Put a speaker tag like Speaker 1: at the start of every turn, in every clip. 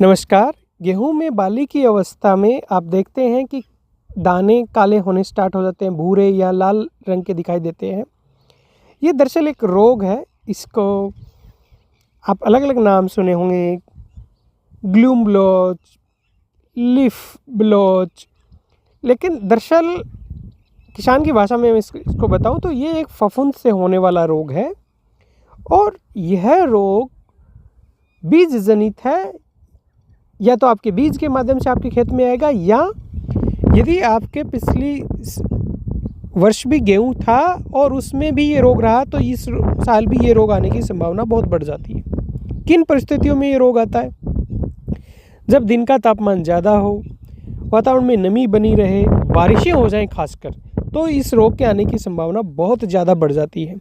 Speaker 1: नमस्कार। गेहूं में बाली की अवस्था में आप देखते हैं कि दाने काले होने स्टार्ट हो जाते हैं, भूरे या लाल रंग के दिखाई देते हैं। ये दरअसल एक रोग है। इसको आप अलग-अलग नाम सुने होंगे, ग्लूम ब्लोच, लीफ ब्लोच। लेकिन दरअसल किसान की भाषा में मैं इसको बताऊं तो ये एक फफूंद से होने वाला रोग है और यह रोग बीज जनित है। या तो आपके बीज के माध्यम से आपके खेत में आएगा, या यदि आपके पिछली वर्ष भी गेहूं था और उसमें भी ये रोग रहा तो इस साल भी ये रोग आने की संभावना बहुत बढ़ जाती है। किन परिस्थितियों में ये रोग आता है? जब दिन का तापमान ज़्यादा हो, वातावरण में नमी बनी रहे, बारिशें हो जाएं खासकर, तो इस रोग के आने की संभावना बहुत ज़्यादा बढ़ जाती है।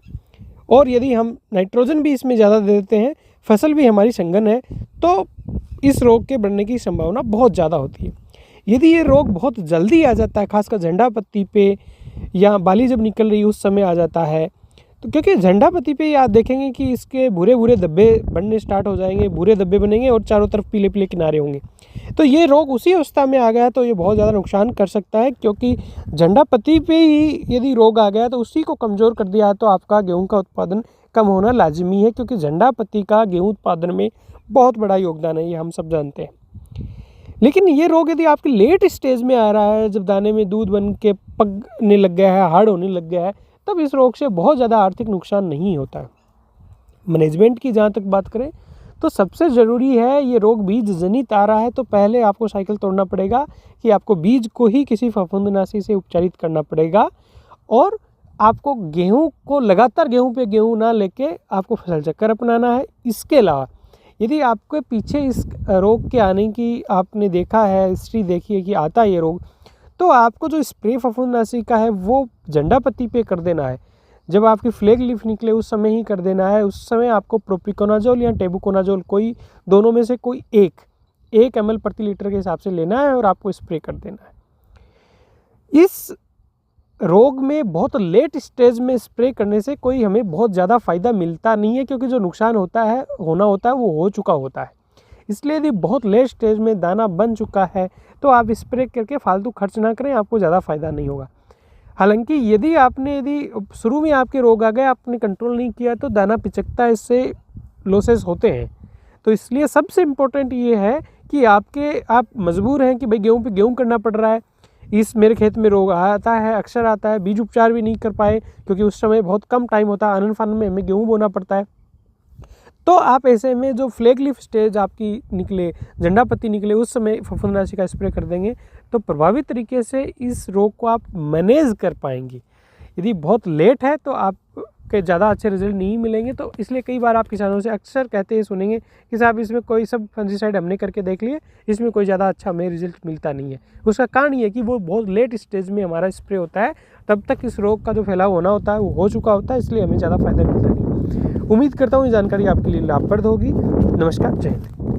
Speaker 1: और यदि हम नाइट्रोजन भी इसमें ज़्यादा दे देते हैं, फसल भी हमारी संघन है, तो इस रोग के बढ़ने की संभावना बहुत ज़्यादा होती है। यदि ये रोग बहुत जल्दी आ जाता है, खासकर झंडा पत्ती पे या बाली जब निकल रही उस समय आ जाता है, तो क्योंकि झंडा पत्ती पे आप देखेंगे कि इसके भूरे भूरे धब्बे बनने स्टार्ट हो जाएंगे, भूरे धब्बे बनेंगे और चारों तरफ पीले पीले किनारे होंगे। तो ये रोग उसी अवस्था में आ गया तो ये बहुत ज़्यादा नुकसान कर सकता है, क्योंकि झंडा पत्ती पे ही यदि रोग आ गया तो उसी को कमज़ोर कर दिया तो आपका गेहूँ का उत्पादन कम होना लाजमी है, क्योंकि झंडा पत्ती का गेहूँ उत्पादन में बहुत बड़ा योगदान है, ये हम सब जानते हैं। लेकिन ये रोग यदि आपके लेट स्टेज में आ रहा है, जब दाने में दूध बन के पकने लग गया है, हार्ड होने लग गया है, तब इस रोग से बहुत ज़्यादा आर्थिक नुकसान नहीं होता है। मैनेजमेंट की जहाँ तक बात करें तो सबसे ज़रूरी है, ये रोग बीज जनित आ रहा है तो पहले आपको साइकिल तोड़ना पड़ेगा कि आपको बीज को ही किसी फफूंदनाशी से उपचारित करना पड़ेगा। और आपको गेहूँ को लगातार गेहूँ पे गेहूँ ना लेके आपको फसल चक्कर अपनाना है। इसके अलावा यदि आपके पीछे इस रोग के आने की आपने देखा है, हिस्ट्री देखी है कि आता है ये रोग, तो आपको जो स्प्रे फफूंदनाशी का है वो झंडा पत्ती पे कर देना है। जब आपकी फ्लैग लीफ निकले उस समय ही कर देना है। उस समय आपको प्रोपिकोनाजोल या टेबुकोनाजोल, कोई दोनों में से कोई एक ml प्रति लीटर के हिसाब से लेना है और आपको स्प्रे कर देना है। इस रोग में बहुत लेट स्टेज में स्प्रे करने से कोई हमें बहुत ज़्यादा फ़ायदा मिलता नहीं है, क्योंकि जो नुकसान होना होता है वो हो चुका होता है। इसलिए यदि बहुत लेट स्टेज में दाना बन चुका है तो आप स्प्रे करके फालतू खर्च ना करें, आपको ज़्यादा फ़ायदा नहीं होगा। हालांकि यदि शुरू में आपके रोग आ गए, आपने कंट्रोल नहीं किया तो दाना पिचकता है, इससे लॉसेस होते हैं। तो इसलिए सबसे इम्पोर्टेंट ये है कि आप मजबूर हैं कि भाई गेहूँ पे गेहूँ करना पड़ रहा है, मेरे खेत में रोग आता है, अक्सर आता है, बीज उपचार भी नहीं कर पाए क्योंकि उस समय बहुत कम टाइम होता है, आनन फानन में हमें गेहूँ बोना पड़ता है। तो आप ऐसे में जो फ्लैग लीफ स्टेज आपकी निकले, झंडा पत्ती निकले, उस समय फफूंदनाशी का स्प्रे कर देंगे तो प्रभावी तरीके से इस रोग को आप मैनेज कर पाएंगे। यदि बहुत लेट है तो आपके ज़्यादा अच्छे रिजल्ट नहीं मिलेंगे। तो इसलिए कई बार आप किसानों से अक्सर कहते हैं, सुनेंगे कि साहब इसमें कोई सब फंजीसाइड हमने करके देख लिए, इसमें कोई ज़्यादा अच्छा हमें रिजल्ट मिलता नहीं है। उसका कारण ये है कि वो बहुत लेट स्टेज में हमारा स्प्रे होता है, तब तक इस रोग का जो फैलाव होना होता है वो हो चुका होता है, इसलिए हमें ज़्यादा फायदा मिलता नहीं। उम्मीद करता हूँ ये जानकारी आपके लिए लाभप्रद होगी। नमस्कार, जय हिंद।